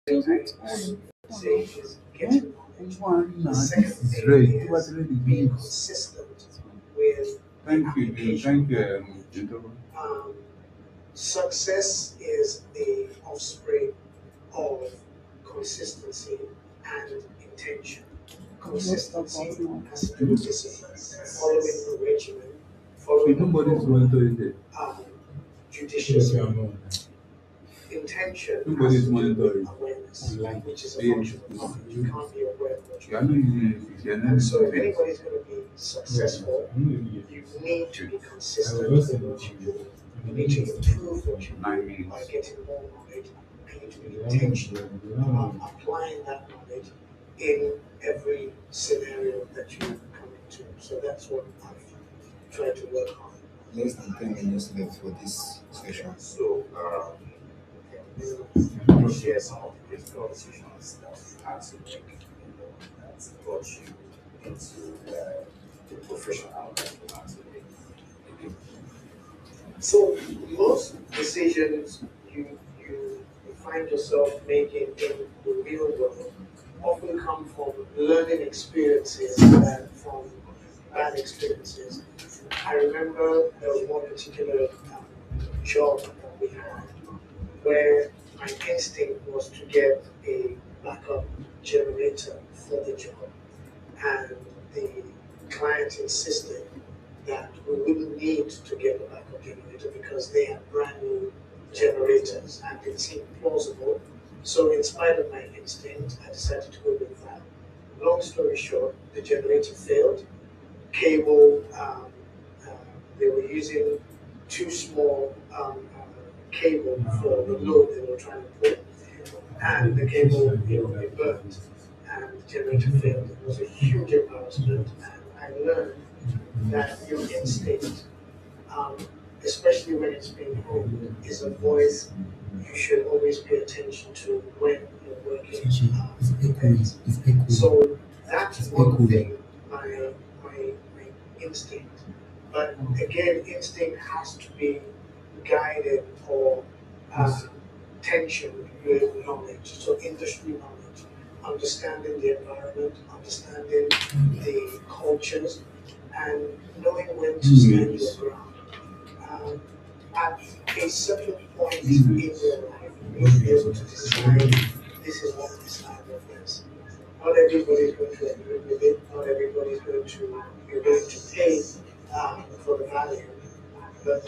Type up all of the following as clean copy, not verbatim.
Is it? Say is getting knowledge. The second thing is being consistent with Thank you, Jim. Thank you, gentlemen. Success is the offspring of consistency and intention. Consistency has to do with discipline, following a regimen, following a Nobody's program, monitoring it. judiciously. Intention Nobody's has to do monitoring. with awareness, which is a Yeah. function of mind. You can't be aware of what You you're are not doing. using it. You are not And so, if using it. anybody's going to be successful, you need to be consistent with what you do. You need to improve what you 9 do minutes. by getting more knowledge. And you need to be intentional about applying that knowledge in every scenario that you come into. So that's what I've tried to work on. Less than 10 minutes left for this session. So, can you share some of the critical decisions that you had to make, that brought you into the professional that you had to make? So most decisions you find yourself making in the real world often come from learning experiences and from bad experiences. I remember there was one particular job that we had where my instinct was to get a backup generator for the job, and the client insisted that we wouldn't need to get a backup generator because they had brand new generators and it seemed plausible. So, in spite of my instinct, I decided to go with that. Long story short, the generator failed. Cable, they were using too small cable for the load they were trying to put, and the cable, it burnt, and the generator failed. It was a huge embarrassment, and I learned that your instinct, especially when it's being home, is a voice you should always pay attention to when you're working with pets. So that's one thing, my instinct. But again, instinct has to be guided or tension with knowledge. So industry knowledge, understanding the environment, understanding the cultures, and knowing when to stand your ground. At a certain point in your life, you need to be able to decide this is what I decide of this. Not everybody is going to agree with it. Not everybody is going to be willing to pay for the value. But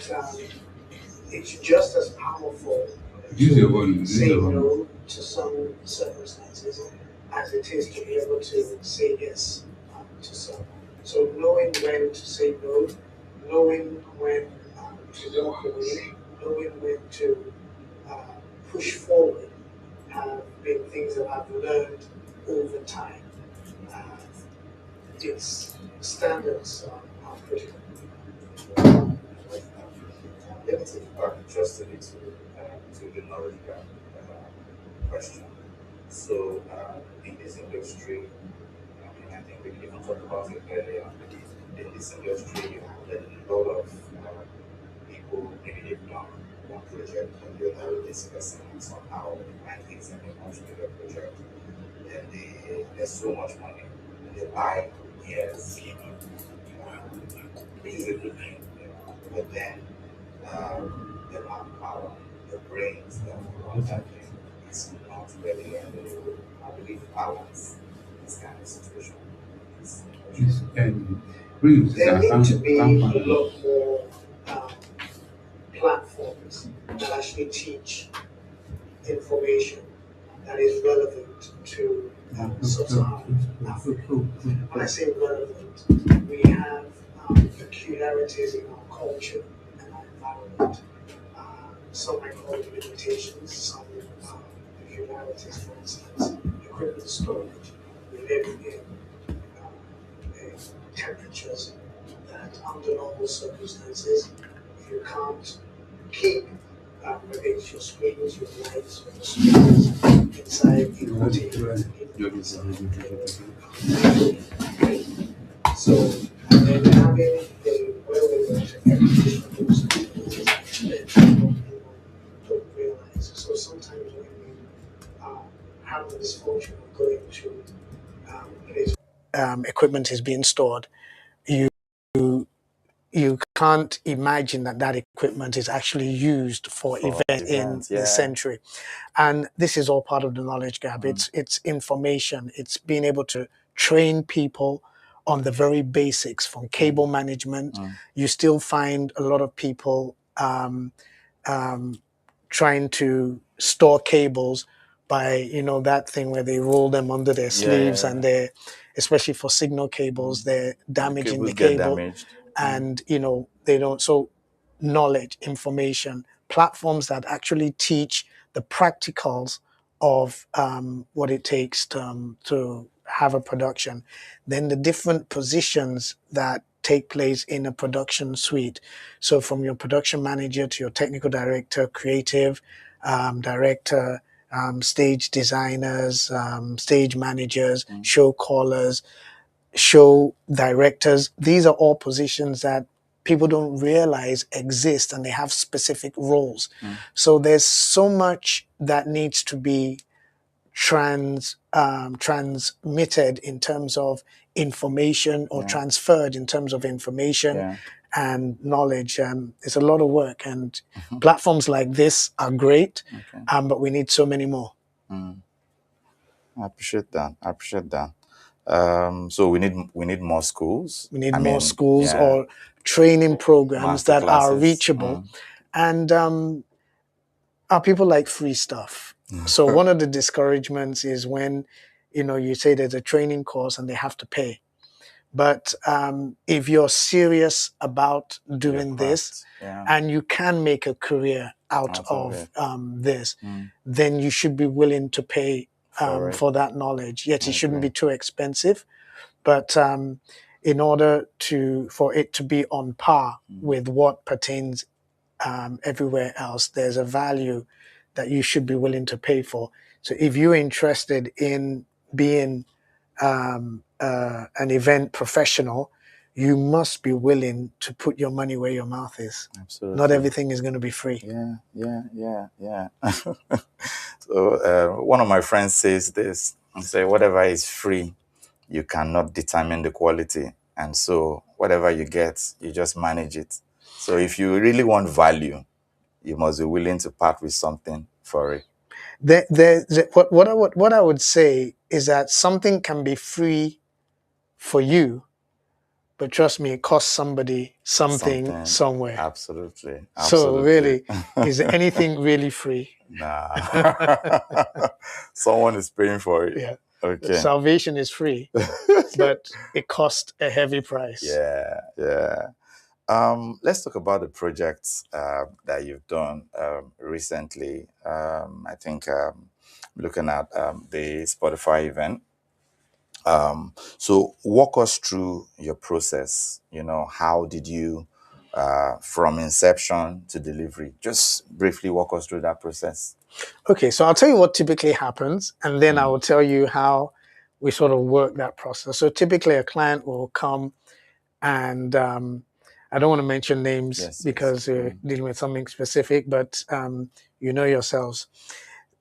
it's just as powerful Use your volume. to Use say your volume. no to some circumstances as it is to be able to say yes to some. So knowing when to say no, knowing when to walk away, knowing when to push forward have been things that I've learned over time. Uh, its standards are critical. Let's take back just a little to the knowledge gap question. So, in this industry, I think we even talked about it earlier. In this industry, you have a lot of people, maybe they've done one project and the other discussing somehow and it's a much bigger project. And there's so much money. They buy years, which is a good thing. But then the manpower, the brains, the what have you, is not really available. I believe balance in this kind of situation. It's, bring it There need to be a company. lot more platforms that actually teach information that is relevant to sub-Saharan Africa. When I say relevant, we have peculiarities in our culture and our environment. Some might call it limitations, some peculiarities, for instance, equipment storage. We live in temperatures that under normal circumstances you can't keep whether it's your screens, your lights, or your speakers inside a container. So, and then having the wherewithal to air condition those things is that people don't realize. So sometimes when you have the misfortune of going to a place equipment is being stored, you you can't imagine that that equipment is actually used for For events in events, the yeah. century. And this is all part of the knowledge gap. Mm. It's information. It's being able to train people on the very basics from cable management. Mm. You still find a lot of people um, trying to store cables by that thing where they roll them under their sleeves, and they're, especially for signal cables, they're damaging the Cables get cable, damaged. and they don't. So knowledge, information, platforms that actually teach the practicals of what it takes to have a production, then the different positions that take place in a production suite. So from your production manager to your technical director, creative director, stage designers, stage managers, show callers, show directors. These are all positions that people don't realize exist, and they have specific roles. So there's so much that needs to be transmitted in terms of information, or transferred in terms of information and knowledge. It's a lot of work, and platforms like this are great, but we need so many more. I appreciate that. I appreciate that. So we need more schools. We need I more mean, schools yeah, or training programs master that are classes. reachable. And our people like free stuff. So one of the discouragements is when, you say there's a training course and they have to pay. But if you're serious about doing this, and you can make a career out of this, then you should be willing to pay for that knowledge. Yet it shouldn't be too expensive. But in order for it to be on par with what pertains everywhere else, there's a value that you should be willing to pay for. So if you're interested in being an event professional, you must be willing to put your money where your mouth is. Absolutely. Not everything is going to be free. Yeah. So one of my friends says this, and say, whatever is free, you cannot determine the quality. And so whatever you get, you just manage it. So if you really want value, you must be willing to part with something for it. What I would say is that something can be free for you, but trust me, it costs somebody something somewhere. Absolutely. So really, is anything really free? Nah. Someone is paying for it. Yeah. Okay. Salvation is free, but it costs a heavy price. Yeah. Let's talk about the projects that you've done recently. I think looking at the Spotify event. So walk us through your process. How did you, from inception to delivery? Just briefly walk us through that process. Okay, so I'll tell you what typically happens, and then I will tell you how we sort of work that process. So typically a client will come, and I don't want to mention names because we're dealing with something specific, but you know yourselves.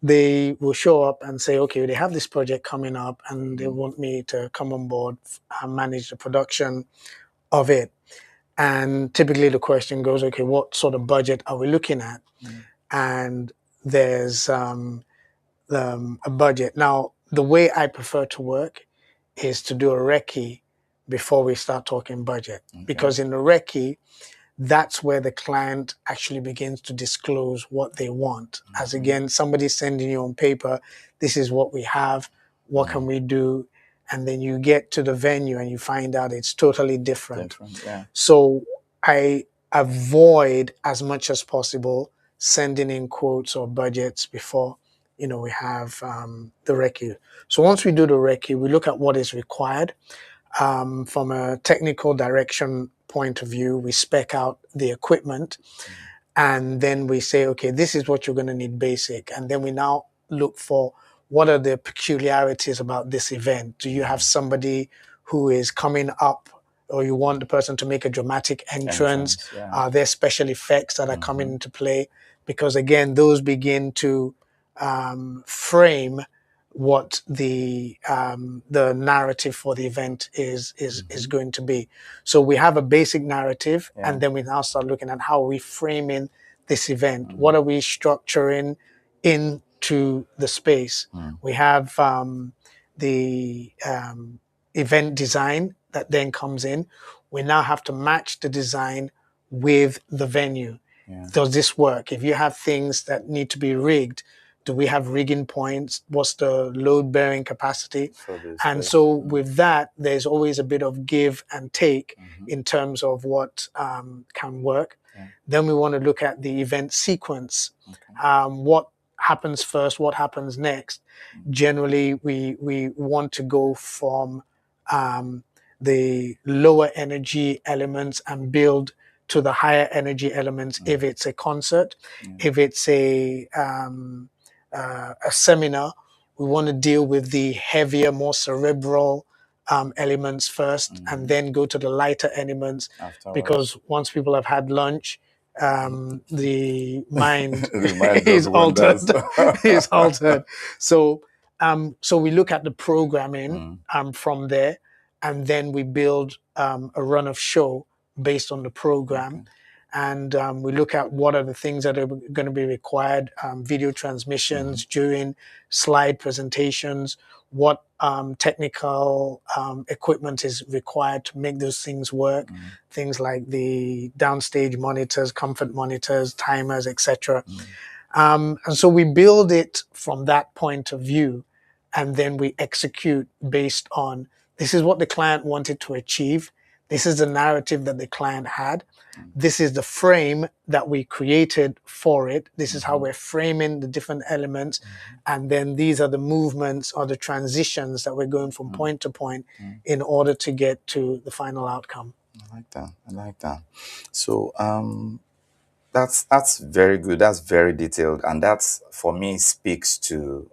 They will show up and say, okay, they have this project coming up and they want me to come on board and manage the production of it. And typically the question goes, okay, what sort of budget are we looking at? And there's a budget. Now, the way I prefer to work is to do a recce before we start talking budget. Because in the recce, that's where the client actually begins to disclose what they want. As again, somebody sending you on paper, this is what we have, what can we do? And then you get to the venue and you find out it's totally different. So I avoid as much as possible sending in quotes or budgets before we have the recce. So once we do the recce, we look at what is required. From a technical direction point of view, we spec out the equipment, and then we say, okay, this is what you're going to need basic. And then we now look for what are the peculiarities about this event. Do you have somebody who is coming up, or you want the person to make a dramatic entrance? Are there special effects that are coming into play? Because again, those begin to frame what the narrative for the event is going to be. So we have a basic narrative, Yeah. and then we now start looking at how we framing this event. What are we structuring into the space? We have the event design that then comes in. We now have to match the design with the venue. Yeah. Does this work? If you have things that need to be rigged, do we have rigging points? What's the load bearing capacity? For this And space. so with that, there's always a bit of give and take in terms of what can work. Yeah. Then we want to look at the event sequence. Okay. What happens first? What happens next? Generally, we want to go from the lower energy elements and build to the higher energy elements if it's a concert. If it's a seminar, we want to deal with the heavier, more cerebral elements first, and then go to the lighter elements. Afterwards. Because once people have had lunch, the mind The mind is just altered. wanders. Is altered. So we look at the programming from there, and then we build a run of show based on the program. And we look at what are the things that are going to be required, video transmissions during slide presentations, what technical equipment is required to make those things work, things like the downstage monitors, comfort monitors, timers, etc. And so we build it from that point of view, and then we execute based on this is what the client wanted to achieve. This is the narrative that the client had. This is the frame that we created for it. This is how we're framing the different elements. And then these are the movements or the transitions that we're going from point to point in order to get to the final outcome. I like that. I like that. So that's very good. That's very detailed, and that's for me speaks to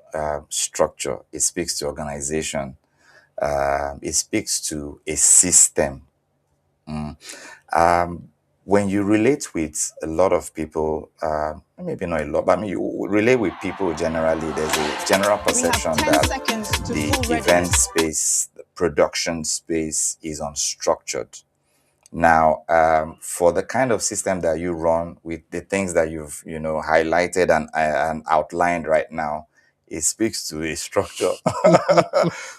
structure. It speaks to organization. It speaks to a system. When you relate with a lot of people, maybe not a lot, but I mean, you relate with people generally, there's a general perception that the event space, the production space is unstructured. Now, for the kind of system that you run with the things that you've, highlighted and outlined right now, it speaks to a structure.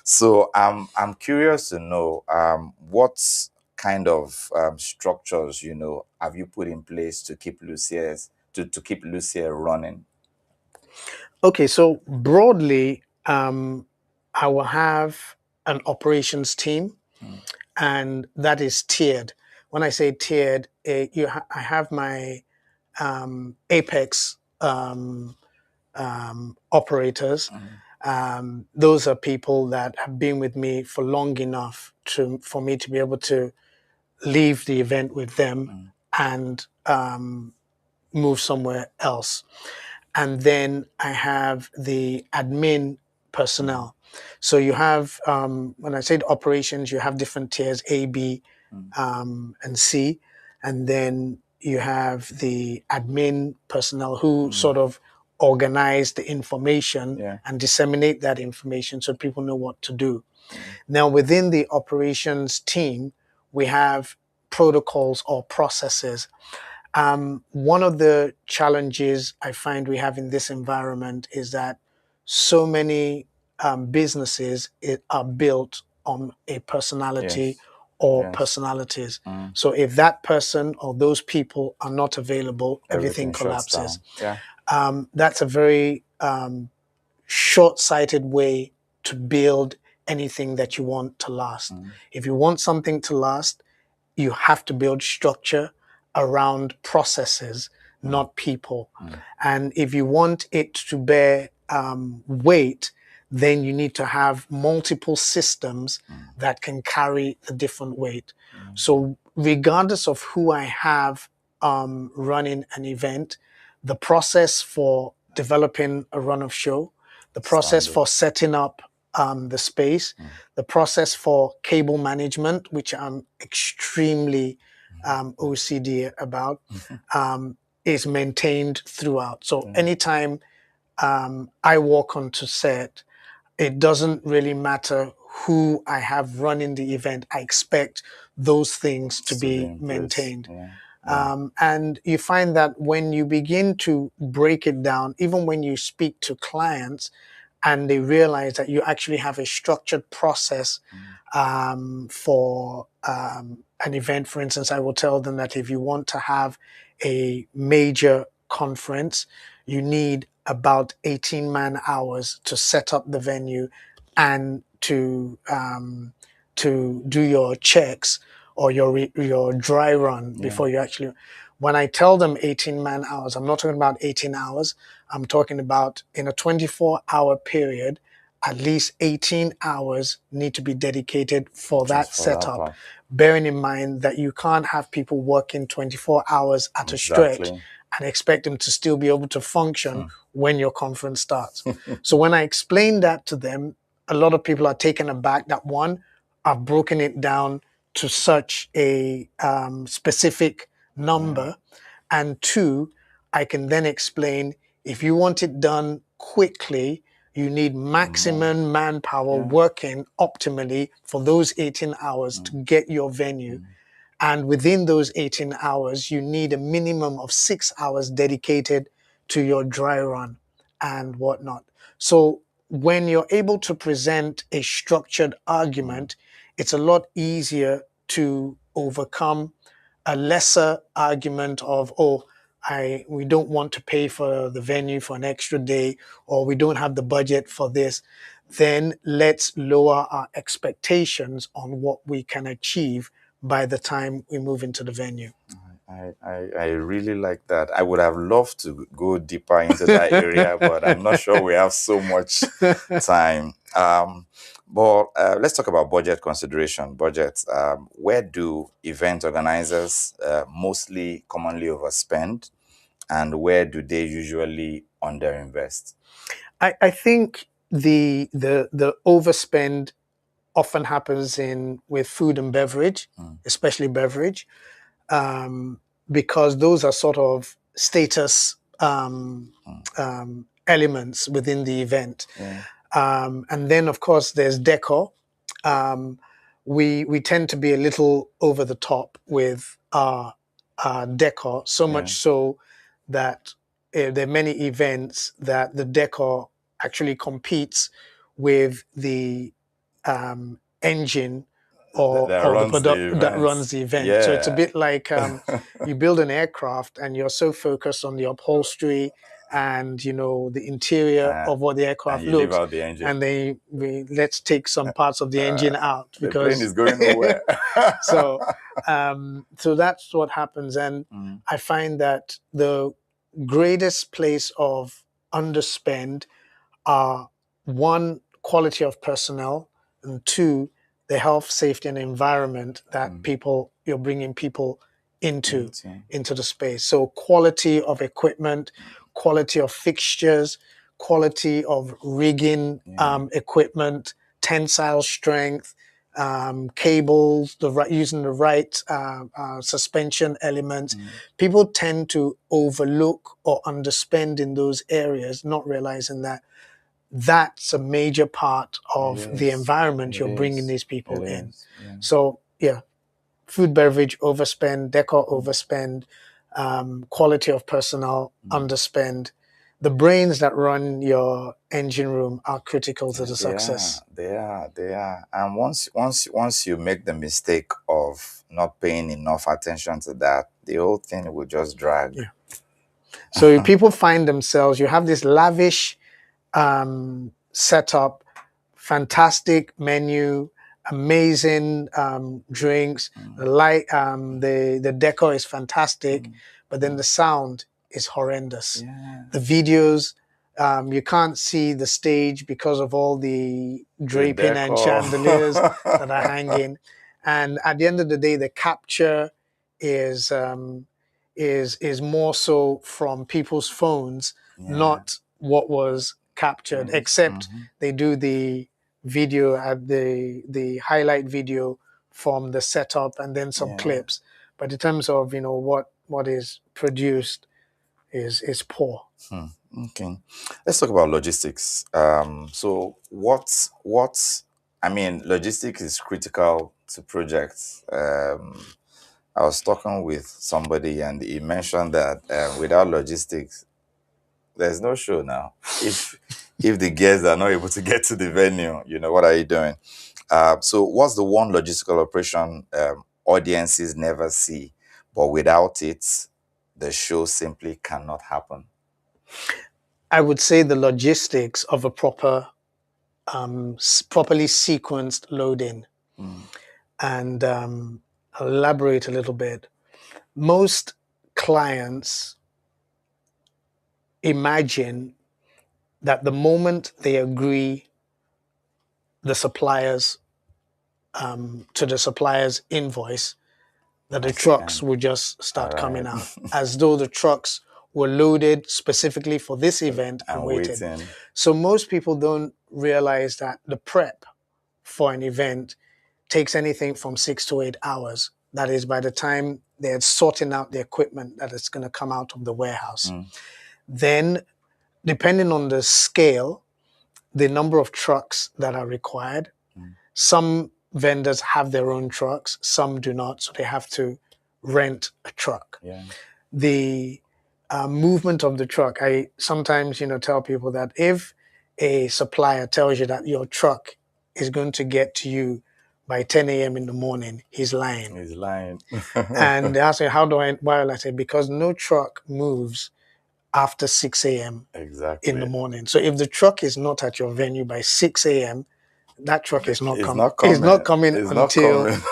So I'm curious to know what kind of structures have you put in place to keep Lucere running? Okay, so broadly, I will have an operations team, and that is tiered. When I say tiered, I have my apex operators. Those are people that have been with me for long enough for me to be able to leave the event with them and move somewhere else. And then I have the admin personnel. So you have, when I said operations, you have different tiers, A, B, and C. And then you have the admin personnel who sort of organize the information and disseminate that information so people know what to do. Now, within the operations team, we have protocols or processes. One of the challenges I find we have in this environment is that so many businesses are built on a personality or personalities. So if that person or those people are not available, everything shuts collapses. down. Yeah. That's a very short-sighted way to build anything that you want to last. If you want something to last, you have to build structure around processes, not people. And if you want it to bear weight, then you need to have multiple systems that can carry the different weight. So regardless of who I have running an event, the process for developing a run of show, the process for setting up the space, the process for cable management, which I'm extremely OCD about, is maintained throughout. So anytime I walk onto set, it doesn't really matter who I have running the event. I expect those things to be be in place. maintained. Yeah. And you find that when you begin to break it down, even when you speak to clients and they realize that you actually have a structured process for an event, for instance, I will tell them that if you want to have a major conference, you need about 18 man hours to set up the venue and to do your checks or your dry run before you actually. When I tell them 18 man hours, I'm not talking about 18 hours. I'm talking about in a 24-hour period, at least 18 hours need to be dedicated for that Just for that setup. part. Bearing in mind that you can't have people working 24 hours at a stretch Exactly. and expect them to still be able to function when your conference starts. So when I explain that to them, a lot of people are taken aback that one, I've broken it down to such a specific number. And two, I can then explain if you want it done quickly, you need maximum manpower working optimally for those 18 hours to get your venue. And within those 18 hours, you need a minimum of 6 hours dedicated to your dry run and whatnot. So when you're able to present a structured argument, it's a lot easier to overcome a lesser argument of, oh, we don't want to pay for the venue for an extra day, or we don't have the budget for this. Then let's lower our expectations on what we can achieve by the time we move into the venue. I really like that. I would have loved to go deeper into that area, but I'm not sure we have so much time. But let's talk about budget consideration. Budget. Where do event organizers mostly commonly overspend, and where do they usually underinvest? I think the overspend often happens in with food and beverage, especially beverage, because those are sort of status elements within the event. And then, of course, there's decor. Um, we tend to be a little over the top with our decor, so much so that there are many events that the decor actually competes with the engine That or the runs the product that runs events. the event. So it's a Yeah. bit like you build an aircraft and you're so focused on the upholstery and the interior of what the And aircraft you leave looks, out the engine. and let's take some parts of the engine out The because plane is going nowhere. so so that's what happens. And I find that the greatest place of underspend are one, quality of personnel, and two, the health, safety, and environment that you're bringing people into the space. So quality of equipment, quality of fixtures, quality of rigging equipment, tensile strength, cables, using the right suspension elements. People tend to overlook or underspend in those areas, not realizing that that's a major part of the environment you're bringing these people in. So yeah, food, beverage, overspend, decor, overspend, quality of personnel, underspend. The brains that run your engine room are critical to the success. They are. And once you make the mistake of not paying enough attention to that, the whole thing will just drag. Yeah. So if people find themselves, you have this lavish setup, fantastic menu, amazing drinks, the decor is fantastic, but then the sound is horrendous. The videos, you can't see the stage because of all the draping and decor. chandeliers that are hanging. And at the end of the day, the capture is is more so from people's phones, not what was captured, except they do the video at the highlight video from the setup and then some clips. But in terms of what is produced is poor. Okay, let's talk about logistics. So I mean, logistics is critical to projects. I was talking with somebody and he mentioned that without logistics, there's no show now. If the guests are not able to get to the venue, what are you doing? So what's the one logistical operation audiences never see, but without it, the show simply cannot happen? I would say the logistics of a properly sequenced loading. Mm, And I'll elaborate a little bit. Most clients imagine that the moment they agree the suppliers to the supplier's invoice, that the that's the trucks end. will just All start coming right. out, as though the trucks were loaded specifically for this event and I'm waited. waiting. So most people don't realize that the prep for an event takes anything from 6 to 8 hours. That is, by the time they're sorting out the equipment that is going to come out of the warehouse. Mm, Then, depending on the scale, the number of trucks that are required, mm, some vendors have their own trucks, some do not, so they have to rent a truck. yeah. The movement of the truck, I sometimes tell people that if a supplier tells you that your truck is going to get to you by 10 a.m. in the morning, he's lying. He's lying. And they ask me, how do I, why will I say, because no truck moves after 6 a.m. in the Exactly. morning. So if the truck is not at your venue by 6 a.m., that truck is not It's coming. not It's not coming. coming It's not until coming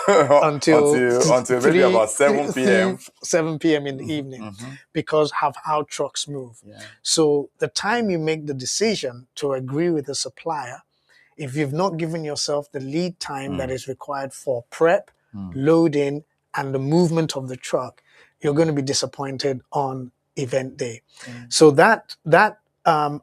until until maybe about 7 p.m. 7 p.m. in the evening, Mm-hmm. because of how trucks move. Yeah. So the time you make the decision to agree with the supplier, if you've not given yourself the lead time that Mm, is required for prep, mm, loading, and the movement of the truck, you're going to be disappointed on event day. yeah. So that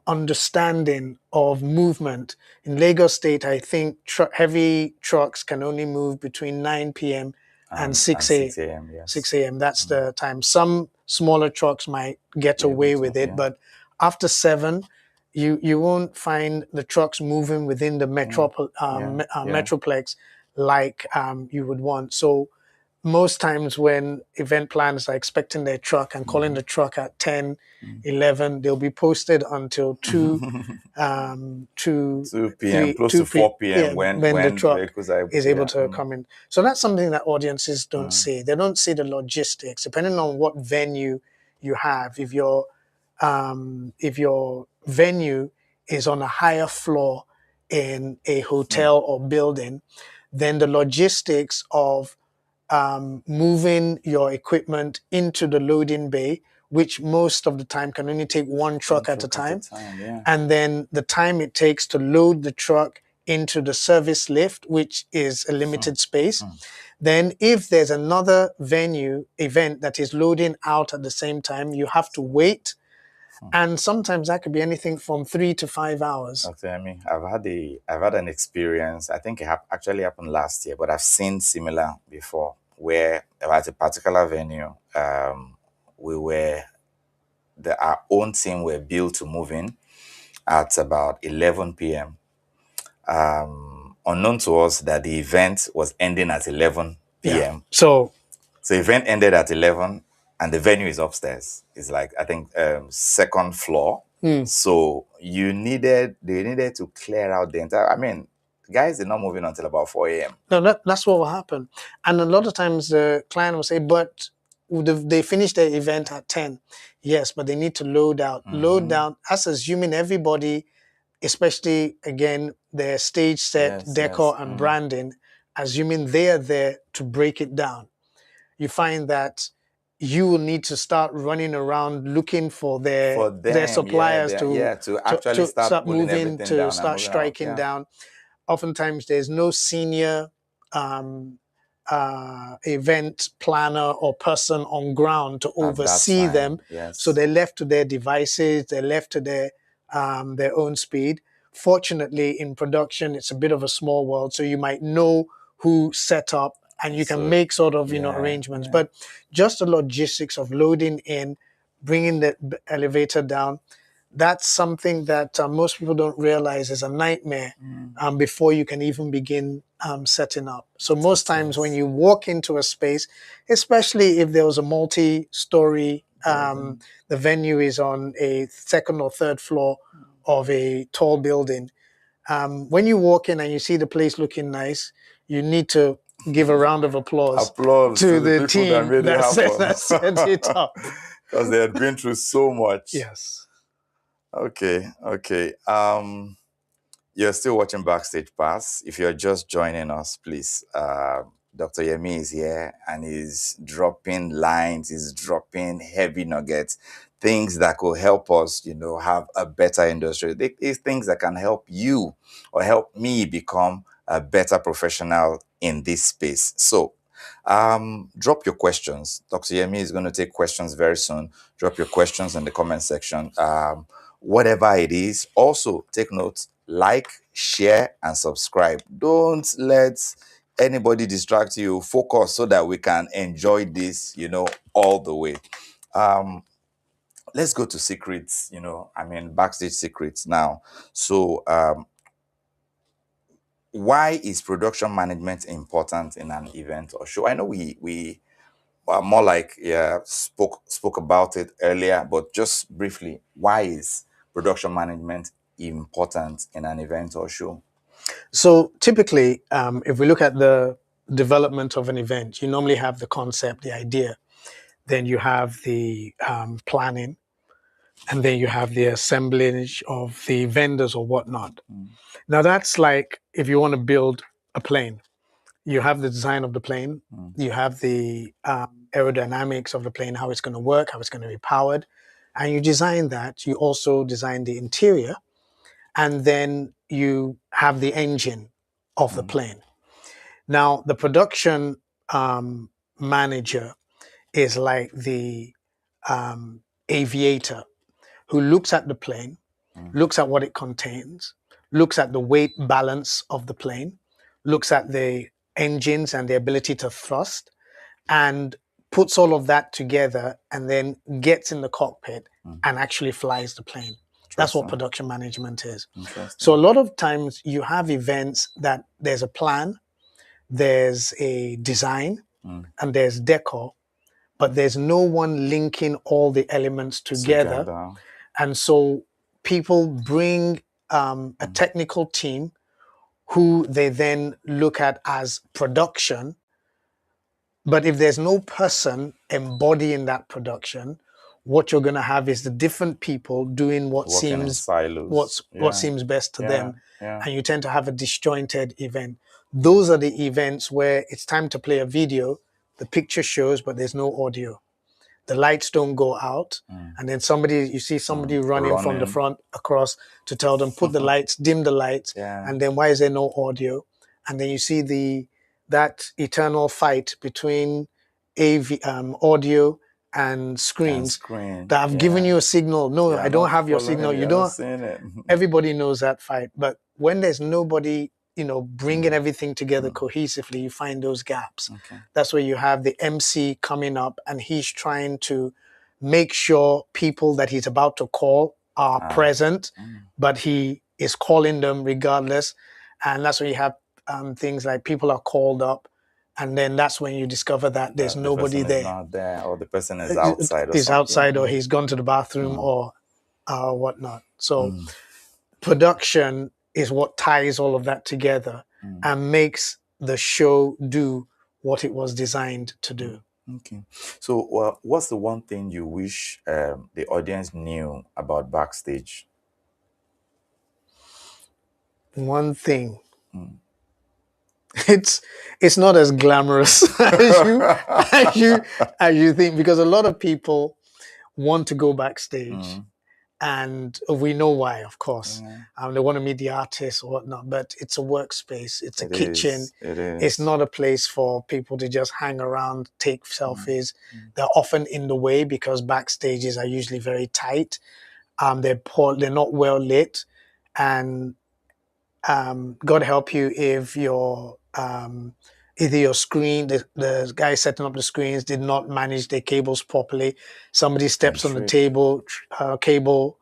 understanding of movement in Lagos State, I think heavy trucks can only move between 9 p.m. and And 6 a 6 a.m. Yes. 6 a.m. That's Mm, the time. Some smaller trucks might get be able away to. with it, Yeah. but after 7, you won't find the trucks moving within the Mm, yeah. Yeah. metroplex like you would want. So most times when event planners are expecting their truck and calling the truck at 10, Mm. 11, they'll be posted until 2, 2, 2 p.m. 3, close to 2 4 p.m. p.m. when the when truck vehicles are able is to. able Yeah. to come in. So that's something that audiences don't Mm, see. They don't see the logistics, depending on what venue you have. If your venue is on a higher floor in a mm. hotel or building, then the logistics of moving your equipment into the loading bay, which most of the time can only take one One truck at a truck at a time, time. Yeah. and then the time it takes to load the truck into the service lift, which is a Hmm. limited space. Hmm. Then, if there's another venue event that is loading out at the same time, you have to wait. Hmm. And sometimes that could be anything from 3 to 5 hours. Okay, I mean, I've had an experience. I think it actually happened last year, but I've seen similar before, where at a particular venue, we were our own team were billed to move in at about 11 p.m. Unknown to us that the event was ending at 11 Yeah. p.m. So, So the event ended at 11 and the venue is upstairs. It's like, I think, second floor. mm, So they needed to clear out the entire, I mean, guys did not move in until about 4 a.m. no, that's what will happen. And a lot of times the client will say, but they finish their event at 10. Yes, but they need to load out. Load Mm-hmm. down, as assuming everybody, especially again, their stage set, Yes, yes. decor, and branding, assuming they are there to break it down. You find that you will need to start running around looking for For their them, yeah, suppliers to actually to start start pulling moving, everything to down and start moving out. striking Yeah. down. Oftentimes there's no senior um, event planner or person on ground to At that oversee them, time, yes. so they're left to their devices, they're left to their own speed. Fortunately, in production, it's a bit of a small world, so you might know who set up and you can So, make sort of yeah, arrangements. yeah. But just the logistics of loading in, bringing the elevator down, that's something that most people don't realize is a nightmare Mm. before you can even begin setting up. So most It times when is. you walk into a space, especially if there was a multi-story, Building. the venue is on a second or third floor of a tall building. When you walk in and you see the place looking nice, you need to give a round of applause Applause to to the the people that team made it happen. that set it up. Because they had been through so much. Yes. Okay, okay. You're still watching Backstage Pass. If you're just joining us, please. Dr. Yemi is here and he's dropping lines, he's dropping heavy nuggets, things that could help us, have a better industry. These things that can help you or help me become a better professional in this space. So, drop your questions. Dr. Yemi is going to take questions very soon. Drop your questions in the comment section. Whatever it is, also take notes, like, share, and subscribe. Don't let anybody distract you. Focus so that we can enjoy this, all the way. Let's go to secrets, backstage secrets now. So, why is production management important in an event or show? I know we more like spoke about it earlier, but just briefly, why is production management important in an event or show? So typically, if we look at the development of an event, you normally have the concept, the idea, then you have the planning, and then you have the assemblage of the vendors or whatnot. Mm. Now that's like if you want to build a plane, you have the design of the plane, Mm. you have the aerodynamics of the plane, how it's going to work, how it's going to be powered, and you design that. You also design the interior, and then you have the engine of the Mm. plane. Now, the production manager is like the aviator who looks at the plane, Mm. looks at what it contains, looks at the weight balance of the plane, looks at the engines and the ability to thrust, and puts all of that together and then gets in the cockpit Mm. and actually flies the plane. That's what Interesting. production management is. Interesting. So a lot of times you have events that there's a plan, there's a design, Mm. and there's decor, but there's no one linking all the elements together. And so people bring a technical team who they then look at as production. But if there's no person embodying that production, what you're going to have is the different people doing what Working in seems silos. what seems best to them, Yeah. and you tend to have a disjointed event. Those are the events where it's time to play a video, the picture shows, but there's no audio. The lights don't go out, Mm. and then you see somebody running from the Running. front across to tell them put the lights, dim the lights, Yeah. and then why is there no audio? And then you see that eternal fight between audio and screens Screen. that have given you a signal. No, Yeah, I don't not have your following signal. it, You you're not don't. seeing it. Everybody knows that fight, but when there's nobody, bringing everything together cohesively, you find those gaps. Okay. That's where you have the MC coming up and he's trying to make sure people that he's about to call are present, but he is calling them regardless. And that's where you have things like people are called up, and then that's when you discover that there's The nobody person is there. not there, or the person is outside or He's something. outside, or he's gone to the bathroom, or whatnot. So production is what ties all of that together and makes the show do what it was designed to do. Okay. So, what's the one thing you wish the audience knew about Backstage? One thing. It's not as glamorous as you think, because a lot of people want to go backstage, and we know why, of course. They want to meet the artists or whatnot, but it's a workspace, it's a kitchen. It is. It's not a place for people to just hang around, take selfies. They're often in the way because backstages are usually very tight. They're not well lit, and God help you if either your screen, the guy setting up the screens did not manage their cables properly. Somebody steps on the cable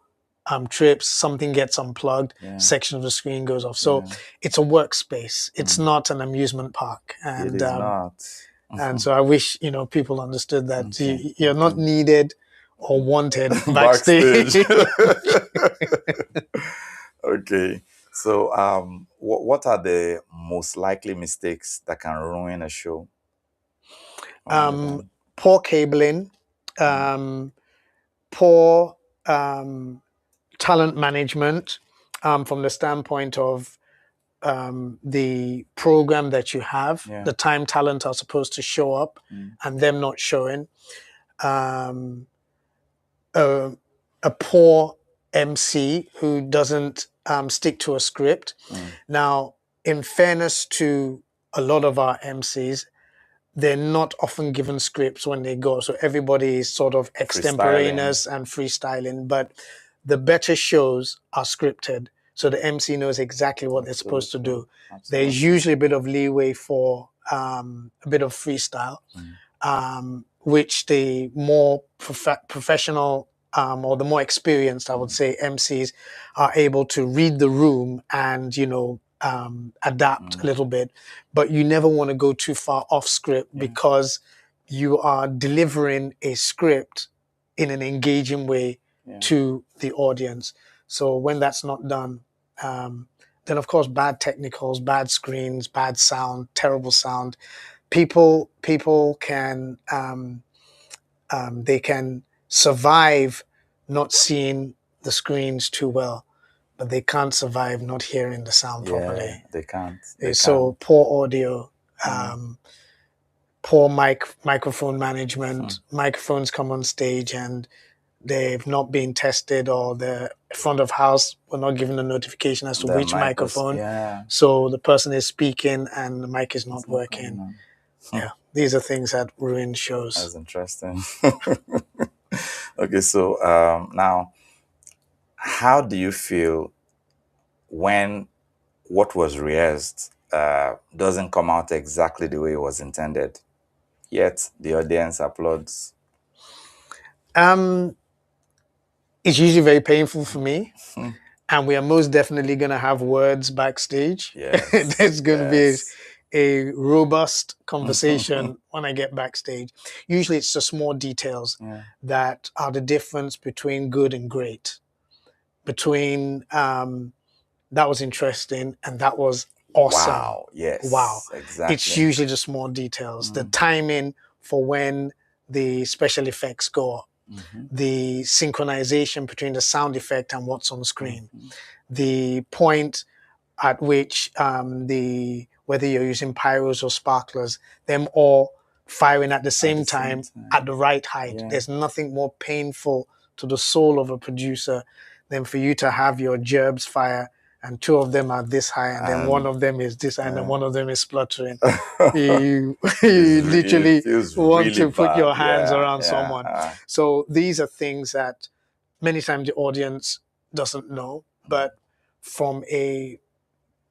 trips, something gets unplugged, Yeah. section of the screen goes off. So Yeah. it's a workspace. It's not an amusement park. It And is not. and so I wish you know people understood that Okay, you're not okay. needed or wanted Backstage. backstage. Okay. So, what are the most likely mistakes that can ruin a show or an event? Poor cabling, poor talent management from the standpoint of the program that you have, Yeah. the time talent are supposed to show up and them not showing. Um, a, a poor MC who doesn't stick to a script. Now, in fairness to a lot of our MCs, they're not often given scripts when they go. So everybody is sort of extemporaneous and freestyling. But the better shows are scripted. So the MC knows exactly what they're supposed to do. Absolutely. There's usually a bit of leeway for a bit of freestyle, which the more professional or the more experienced, I would say, MCs are able to read the room and, adapt a little bit. But you never want to go too far off script because you are delivering a script in an engaging way to the audience. So when that's not done, then of course bad technicals, bad screens, bad sound, terrible sound. People can they can survive not seeing the screens too well, but they can't survive not hearing the sound properly. They can't. So poor audio, poor microphone management. Microphones come on stage and they've not been tested, or the front of house were not given a notification as to which microphone. So the person is speaking and the mic is not working. Yeah, these are things that ruin shows. That's interesting. Okay, so now, how do you feel when what was rehearsed doesn't come out exactly the way it was intended, yet the audience applauds? It's usually very painful for me. And we are most definitely going to have words backstage. Yes. There's going to be a robust conversation when I get backstage. Usually it's the small details that are the difference between good and great. Between that was interesting and that was awesome. Wow. Yes. Wow. Exactly. It's usually the small details, the timing for when the special effects go up, the synchronization between the sound effect and what's on screen, the point at which whether you're using pyros or sparklers, them all firing at the same time at the right height. There's nothing more painful to the soul of a producer than for you to have your gerbs fire and two of them are this high and then one of them is this high and then one of them is spluttering. you literally want to put your hands around someone. So these are things that many times the audience doesn't know, but from a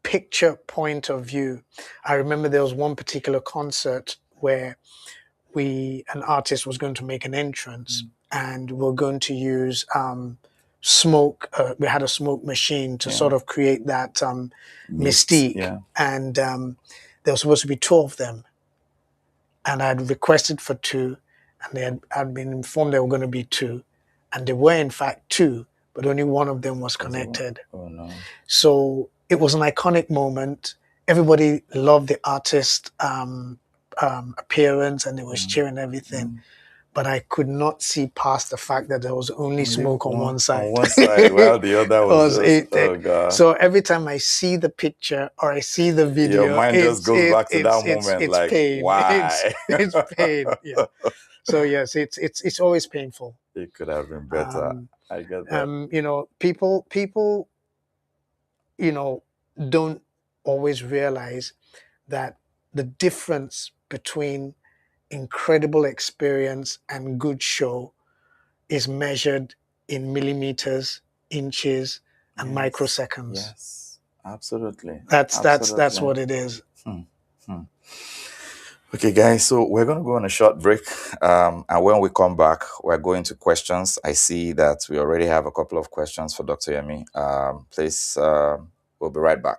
picture point of view, I remember there was one particular concert where an artist was going to make an entrance and we're going to use smoke. We had a smoke machine to sort of create that mystique. And there was supposed to be two of them. And I had requested for two, and I'd been informed there were going to be two. And there were, in fact, two, but only one of them was connected. Oh, no. So it was an iconic moment. Everybody loved the artist appearance and they was cheering everything. But I could not see past the fact that there was only smoke on one side. On one side, well, the other was just, oh God. So every time I see the picture or I see the video, your mind just goes back to that moment. It's like, pain. why? It's pain. Yeah. So yes, it's always painful. It could have been better. I get that. People, don't always realize that the difference between incredible experience and good show is measured in millimeters, inches, and microseconds. Yes, absolutely. That's what it is. Okay, guys, so we're going to go on a short break. And when we come back, we're going to questions. I see that we already have a couple of questions for Dr. Yemi. Please, we'll be right back.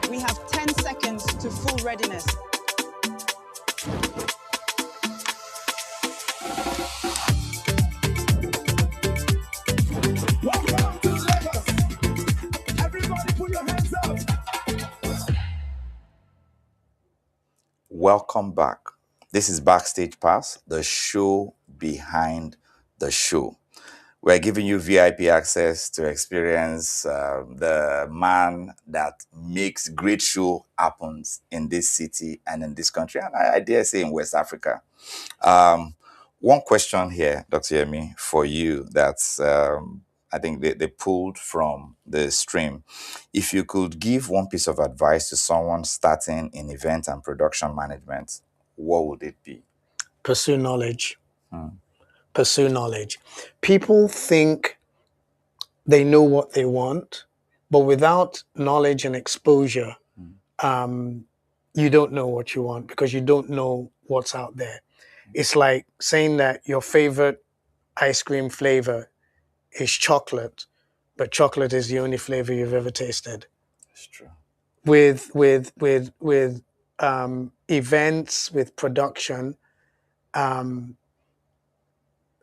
We have 10 seconds to full readiness. Welcome to Lagos. Everybody put your hands up. Welcome back. This is Backstage Pass, the show behind the show. We're giving you VIP access to experience the man that makes great show happens in this city and in this country, and I dare say in West Africa. One question here, Dr. Yemi, for you that's I think they pulled from the stream. If you could give one piece of advice to someone starting in event and production management, what would it be? Pursue knowledge. Pursue knowledge. People think they know what they want, but without knowledge and exposure, you don't know what you want because you don't know what's out there. It's like saying that your favorite ice cream flavor is chocolate, but chocolate is the only flavor you've ever tasted. It's true. With events, with production, and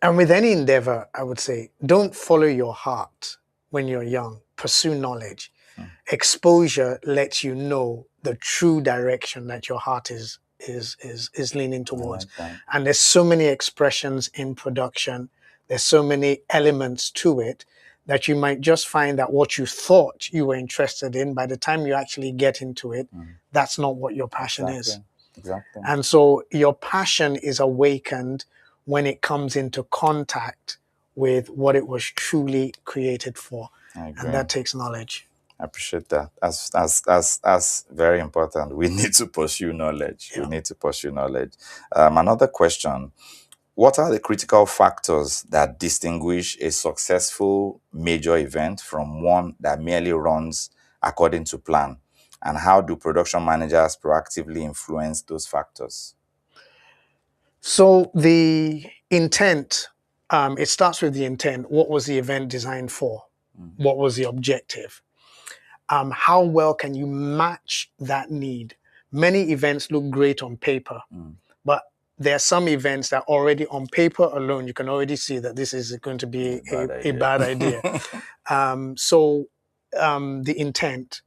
with any endeavor, I would say, don't follow your heart when you're young. Pursue knowledge. Exposure lets you know the true direction that your heart is leaning towards. like that. And there's so many expressions in production. There's so many elements to it that you might just find that what you thought you were interested in, by the time you actually get into it, that's not what your passion is. Exactly. And so your passion is awakened when it comes into contact with what it was truly created for. I agree. And that takes knowledge. I appreciate that. That's very important. We need to pursue knowledge. Yeah. We need to pursue knowledge. Another question. What are the critical factors that distinguish a successful major event from one that merely runs according to plan? And how do production managers proactively influence those factors? So the intent, it starts with the intent. What was the event designed for? What was the objective? How well can you match that need? Many events look great on paper, but there are some events that already on paper alone, you can already see that this is going to be a bad idea. So the intent,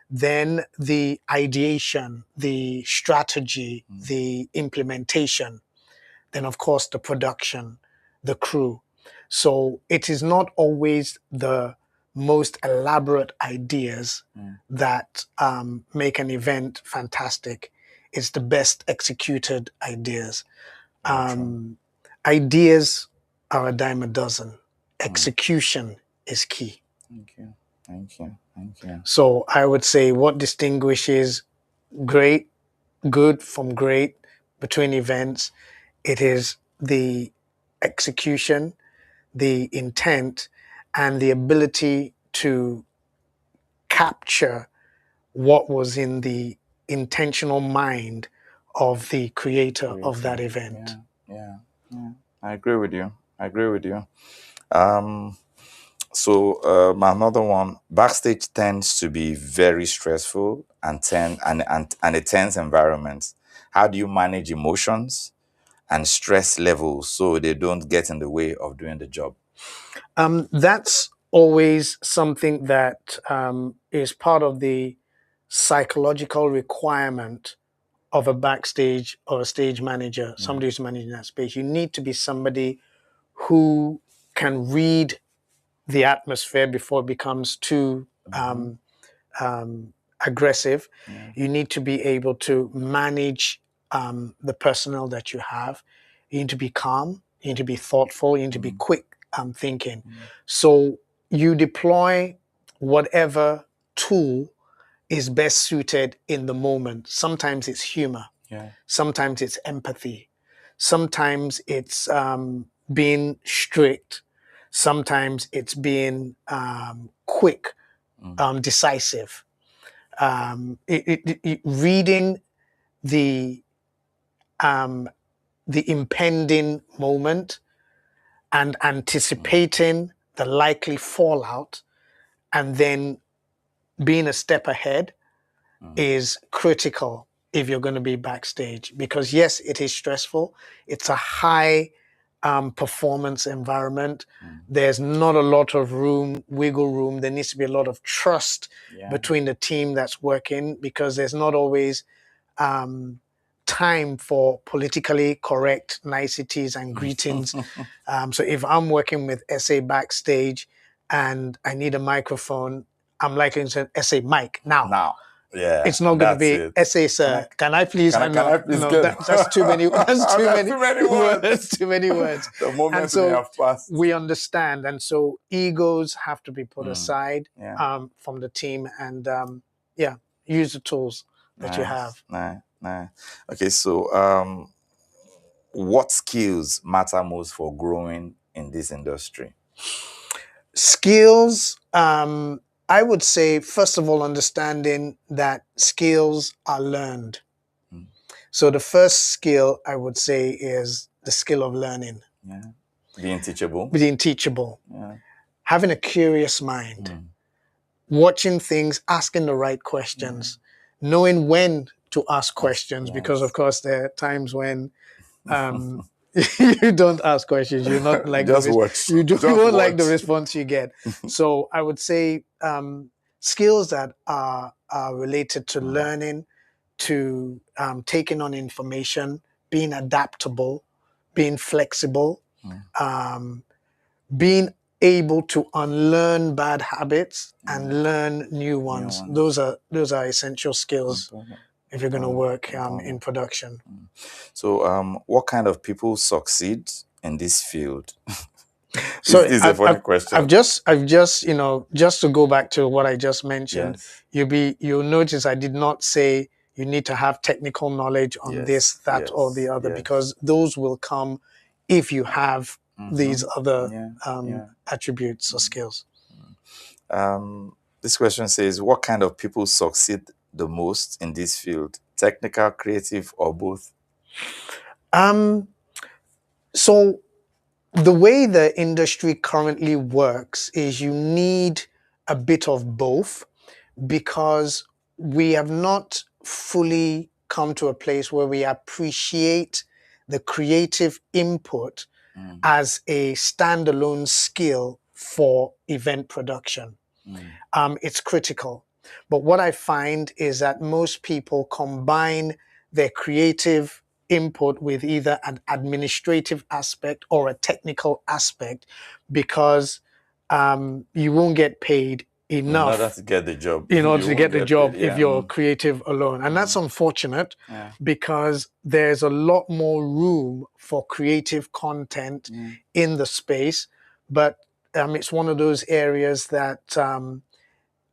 then the ideation, the strategy, the implementation, then of course the production, the crew. So it is not always the most elaborate ideas that make an event fantastic. It's the best executed ideas. Ideas are a dime a dozen. Execution is key. Thank you. Thank you. Thank you. So I would say what distinguishes good from great between events, it is the execution, the intent, and the ability to capture what was in the intentional mind of the creator of that event. Yeah. I agree with you. So another one, backstage tends to be very stressful and a tense environment. How do you manage emotions and stress levels so they don't get in the way of doing the job? That's always something that is part of the psychological requirement of a backstage or a stage manager, somebody who's managing that space. You need to be somebody who can read the atmosphere before it becomes too aggressive. You need to be able to manage the personnel that you have. You need to be calm. You need to be thoughtful. You need to be quick thinking. So you deploy whatever tool is best suited in the moment. Sometimes it's humor. Sometimes it's empathy. Sometimes it's being strict. Sometimes it's being quick, decisive. Reading the um, the impending moment and anticipating the likely fallout, and then being a step ahead is critical if you're going to be backstage. Because yes, it is stressful. It's a high performance environment. There's not a lot of wiggle room. There needs to be a lot of trust Yeah. between the team that's working, because there's not always time for politically correct niceties and greetings. So if I'm working with SA backstage and I need a microphone, I'm likely to say SA mic now. Now. Yeah. It's not going to that's be it. SA, sir. Can I please? Can I please get That's too many. That's too many, words. That's too many words. The moment And so may have passed. we understand, and so egos have to be put aside Yeah. from the team, and use the tools that you have. Nice. Okay, so what skills matter most for growing in this industry? Skills, I would say, first of all, understanding that skills are learned. So the first skill I would say is the skill of learning. Yeah. Being teachable. Being teachable. Yeah. Having a curious mind. Watching things, asking the right questions. Knowing when to ask questions, because of course there are times when you don't ask questions. You're not like Just watch. You Just won't like the watch. response you get. So I would say skills that are related to learning, to taking on information, being adaptable, being flexible, being able to unlearn bad habits and learn new ones. Those are essential skills if you're going to work in production. So, what kind of people succeed in this field? So This is a funny question. I've just just to go back to what I just mentioned, Yes. you'll notice I did not say you need to have technical knowledge on this, that, or the other, because those will come if you have these other attributes or skills. This question says, what kind of people succeed the most in this field? Technical, creative, or both? So the way the industry currently works is you need a bit of both, because we have not fully come to a place where we appreciate the creative input as a standalone skill for event production. It's critical. But what I find is that most people combine their creative input with either an administrative aspect or a technical aspect, because you won't get paid enough in order to get the job. in order to get the job paid, if you're creative alone. And that's unfortunate, because there's a lot more room for creative content in the space. But it's one of those areas that,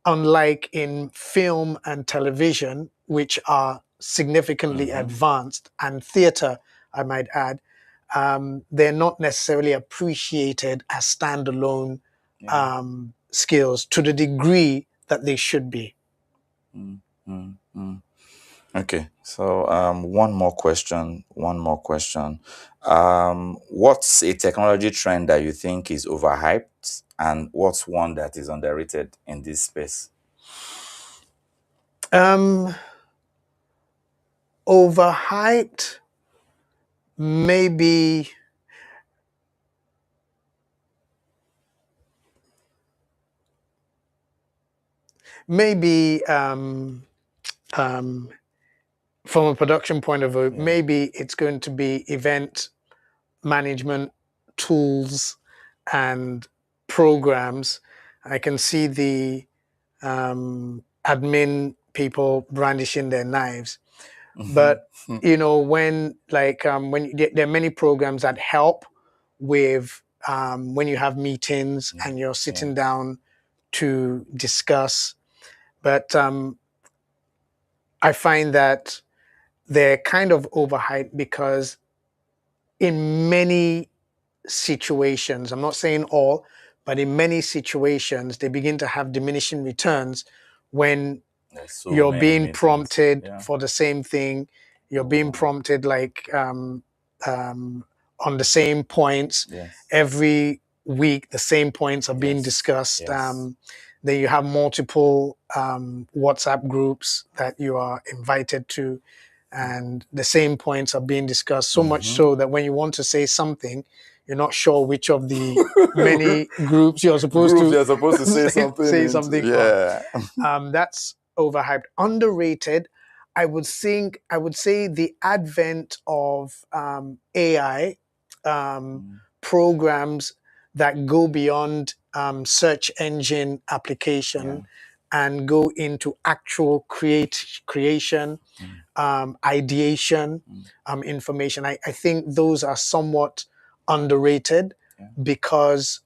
unlike in film and television, which are significantly advanced, and theater, I might add, they're not necessarily appreciated as standalone skills to the degree that they should be. Okay, so one more question. What's a technology trend that you think is overhyped, and what's one that is underrated in this space? Overhyped, maybe from a production point of view, maybe it's going to be event management tools and programs. I can see the admin people brandishing their knives. But when there are many programs that help with when you have meetings and you're sitting down to discuss. But I find that they're kind of overhyped, because in many situations, I'm not saying all, but in many situations, they begin to have diminishing returns when There's so You're many being meetings. prompted Yeah. for the same thing. You're being Wow. prompted like on the same points Yes. every week. The same points are being Yes. discussed. Yes. Then you have multiple WhatsApp groups that you are invited to, and the same points are being discussed. So much so that when you want to say something, you're not sure which of the many groups you're supposed Groups to you're supposed to say something say into. something on. Yeah. That's overhyped. Underrated, I would say the advent of AI programs that go beyond search engine application and go into actual creation, ideation, information. I think those are somewhat underrated Yeah. because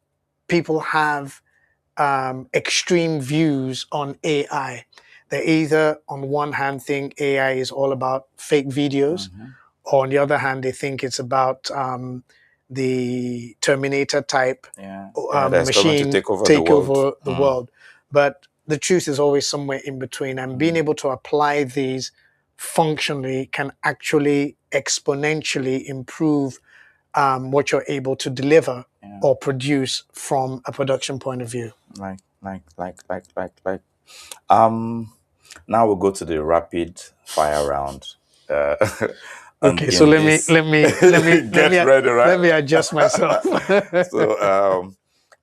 people have extreme views on AI. They either, on one hand, think AI is all about fake videos, or on the other hand, they think it's about the Terminator type Yeah. That's coming to machine take over the world. the world. But the truth is always somewhere in between, and being able to apply these functionally can actually exponentially improve what you're able to deliver or produce from a production point of view. Like. Now we'll go to the rapid fire round. Uh, on the Okay, so game let me is let ready, right? me adjust myself. So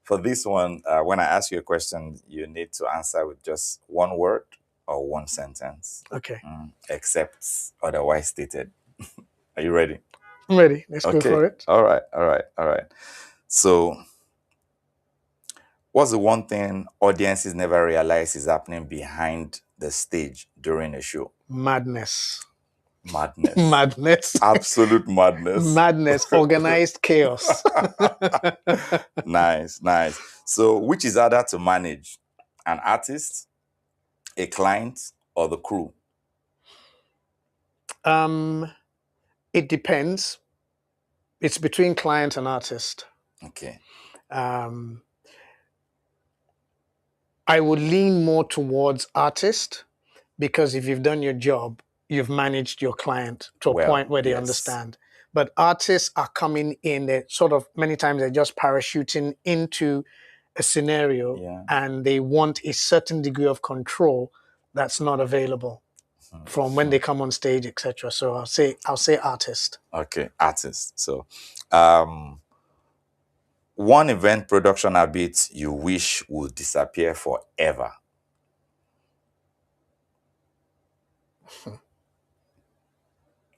for this one, when I ask you a question, you need to answer with just one word or one sentence, Okay, except otherwise stated. Are you ready? I'm ready. Let's go Okay. for it. All right. So, what's the one thing audiences never realize is happening behind the stage during a show? Madness. Madness. Madness. Absolute madness. Madness. Organized chaos. Nice. So, which is harder to manage? An artist, a client, or the crew? It depends. It's between client and artist. Okay. I would lean more towards artist because if you've done your job, you've managed your client to a point where they understand. But artists are coming in, they sort of many times they're just parachuting into a scenario and they want a certain degree of control that's not available from when they come on stage, etc. So I'll say artist. Okay, artist. So one event production habit you wish would disappear forever.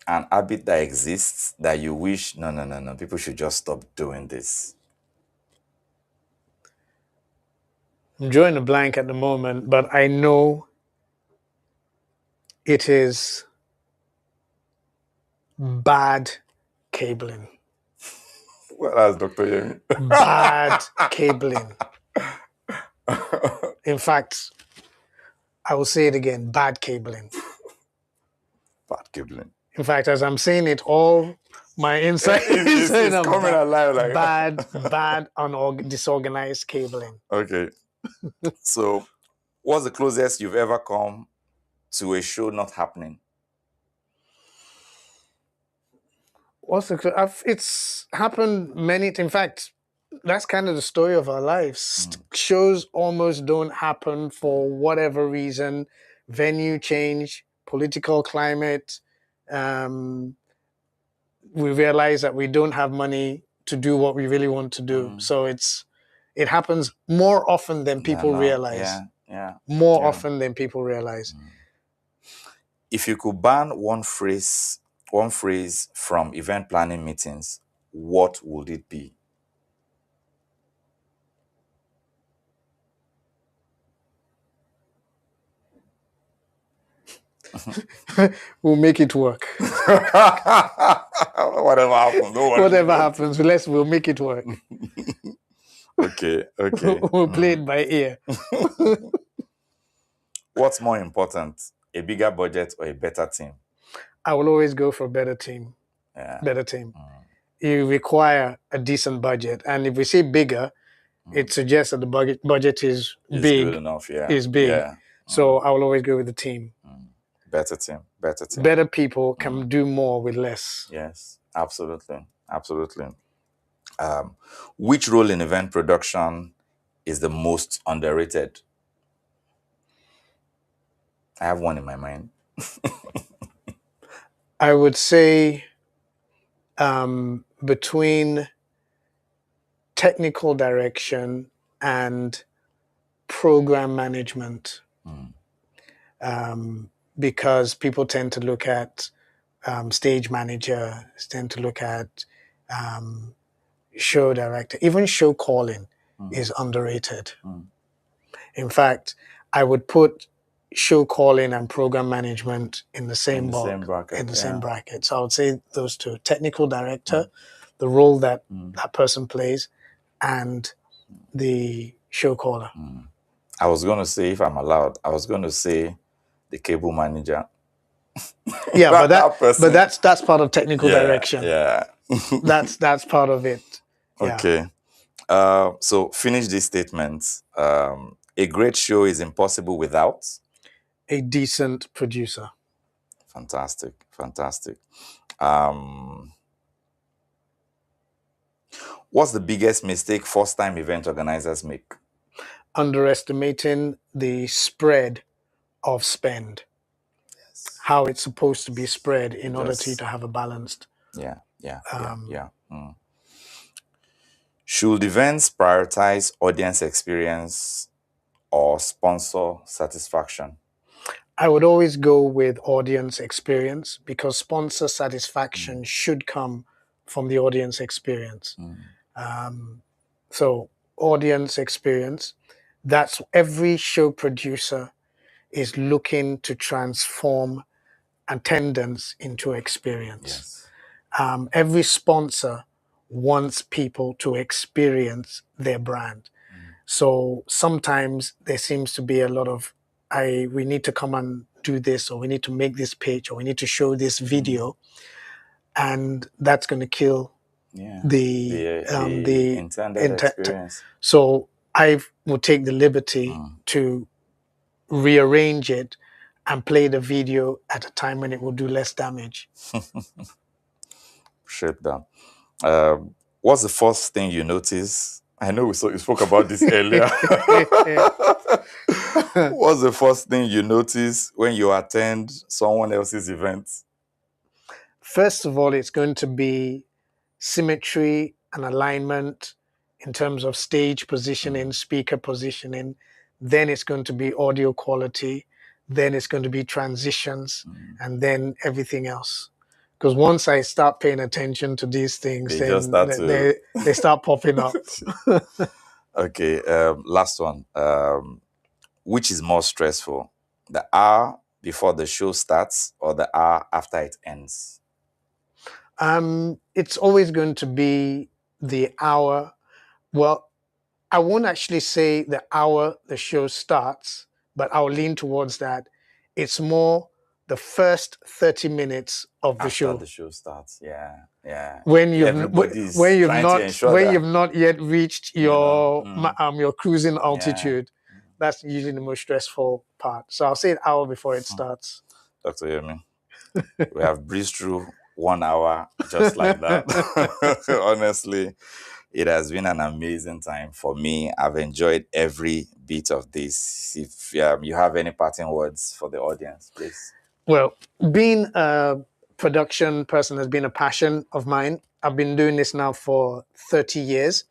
An habit that exists that you wish, no, people should just stop doing this. I'm drawing a blank at the moment, but I know it is bad cabling. Well, that's Dr. Yemi. Bad cabling. In fact, I will say it again, bad cabling. Bad cabling. In fact, as I'm saying it, all my insight is coming alive like bad, disorganized cabling. Okay. So, what's the closest you've ever come to a show not happening? It's happened many. In fact, that's kind of the story of our lives. Shows almost don't happen for whatever reason, venue change, political climate. We realize that we don't have money to do what we really want to do. So it happens more often than people realize. More often than people realize. If you could ban one phrase from event planning meetings, what would it be? We'll make it work. Whatever happens, no worry. Whatever happens, we'll make it work. Okay. We'll play it by ear. What's more important, a bigger budget or a better team? I will always go for a better team. Better team. You require a decent budget, and if we say bigger, it suggests that the budget is big. Good enough, Is big. So I will always go with the team. Better team. Better team. Better people can do more with less. Yes, absolutely. Absolutely. Which role in event production is the most underrated? I have one in my mind. I would say between technical direction and program management, because people tend to look at stage manager, tend to look at show director, even show calling is underrated. In fact, I would put show calling and program management in the same bracket. in the same bracket. So I would say those two: technical director, the role that that person plays, and the show caller. I was going to say, if I'm allowed, I was going to say the cable manager. Yeah, but That person. that's part of technical direction. Yeah. That's part of it. Yeah. Okay. So finish this statement. A great show is impossible without A decent producer. fantastic. What's the biggest mistake first-time event organizers make? Underestimating the spread of spend. How it's supposed to be spread in order to have a balanced. Yeah. Should events prioritize audience experience or sponsor satisfaction? I would always go with audience experience because sponsor satisfaction should come from the audience experience. So audience experience, that's every show producer is looking to transform attendance into experience. Every sponsor wants people to experience their brand. So sometimes there seems to be a lot of, we need to come and do this, or we need to make this pitch, or we need to show this video, and that's going to kill the intended experience. So I would take the liberty to rearrange it and play the video at a time when it will do less damage. Shape that. What's the first thing you notice? I know you spoke about this earlier. What's the first thing you notice when you attend someone else's event? First of all, it's going to be symmetry and alignment in terms of stage positioning, speaker positioning. Then it's going to be audio quality. Then it's going to be transitions, and then everything else. Because once I start paying attention to these things, They then just start they start popping up. Okay, last one. Which is more stressful, the hour before the show starts or the hour after it ends? It's always going to be the hour. Well, I won't actually say the hour the show starts, but I'll lean towards that. It's more the first 30 minutes of the show. After the show starts, yeah. When you've not yet reached your your cruising altitude, that's usually the most stressful part. So I'll say an hour before it starts. Dr. Yemi, we have breezed through 1 hour just like that. Honestly, it has been an amazing time for me. I've enjoyed every bit of this. If you have any parting words for the audience, please. Well, being a production person has been a passion of mine. I've been doing this now for 30 years.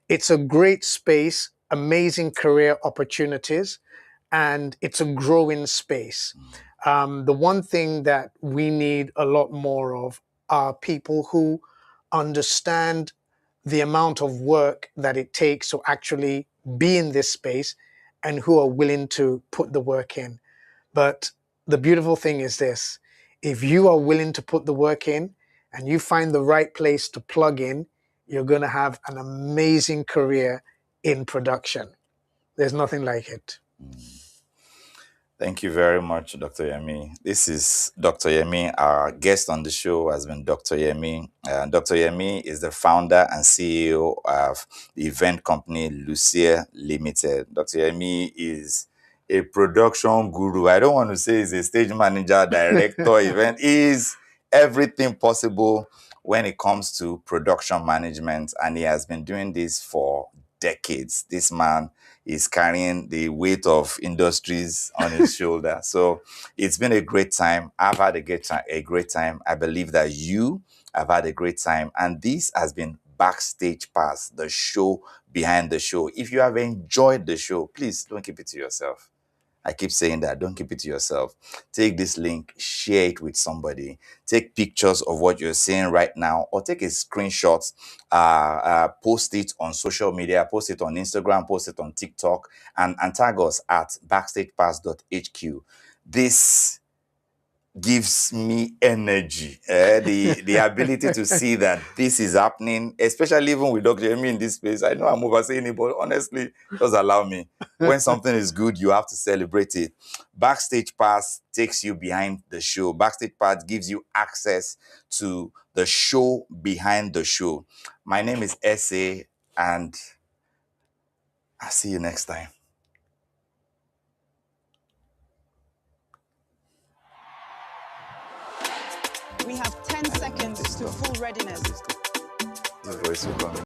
It's a great space, amazing career opportunities, and it's a growing space. The one thing that we need a lot more of are people who understand the amount of work that it takes to actually be in this space and who are willing to put the work in. But the beautiful thing is this: if you are willing to put the work in and you find the right place to plug in, you're going to have an amazing career in production. There's nothing like it. Thank you very much, Dr. Yemi. This is Dr. Yemi. Our guest on the show has been Dr. Yemi. Dr. Yemi is the founder and CEO of the event company Lucere Limited. Dr. Yemi is a production guru. I don't want to say he's a stage manager, director, event. He's everything possible when it comes to production management. And he has been doing this for decades. This man is carrying the weight of industries on his shoulder. So it's been a great time. I've had a great time. I believe that you have had a great time. And this has been Backstage Pass, the show behind the show. If you have enjoyed the show, please don't keep it to yourself. I keep saying that. Don't keep it to yourself. Take this link, share it with somebody. Take pictures of what you're seeing right now, or take a screenshot, post it on social media, post it on Instagram, post it on TikTok, and tag us at backstagepass.hq. This gives me energy, the ability to see that this is happening, especially even with Dr. Yemi in this space. I know I'm oversaying it, but honestly, just allow me. When something is good, you have to celebrate it. Backstage Pass takes you behind the show. Backstage Pass gives you access to the show behind the show. My name is S.A., and I'll see you next time. We have 10 seconds to full readiness. This voice will come.